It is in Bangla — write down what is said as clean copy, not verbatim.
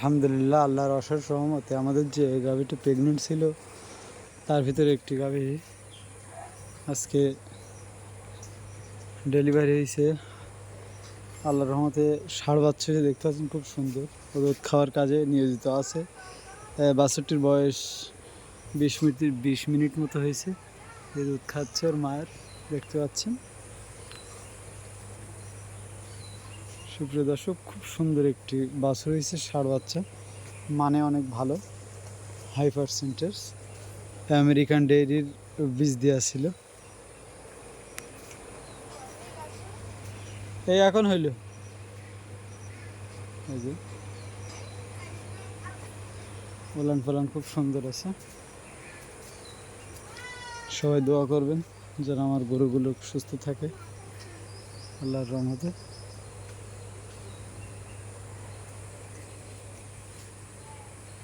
আলহামদুলিল্লাহ, আল্লাহর অশেষ রহমতে আমাদের যে গাভীটা প্রেগনেন্ট ছিল তার ভিতরে একটি গাভী আজকে ডেলিভারি হয়েছে। আল্লাহর রহমতে ষাঁড় বাচ্চা দেখতে পাচ্ছেন, খুব সুন্দর। দুধ খাওয়ার কাজে নিয়োজিত আছে। বাছুরটির বয়স 20 মিনিট মতো হয়েছে। এই দুধ খাচ্ছে ওর মায়ের, দেখতে পাচ্ছেন। সুপ্রিয় দর্শক, খুব সুন্দর একটি বাছুর হয়েছে, ষাঁড় বাচ্চা, মানে অনেক ভালো, হাই পার্সেন্টেজ। আমেরিকান ডেইরির বীজ দেওয়া ছিল। এই এখন হইল, এই যে ওলান ফলান খুব সুন্দর আছে। সবাই দোয়া করবেন যেন আমার গরুগুলো সুস্থ থাকে আল্লাহর রহমতে।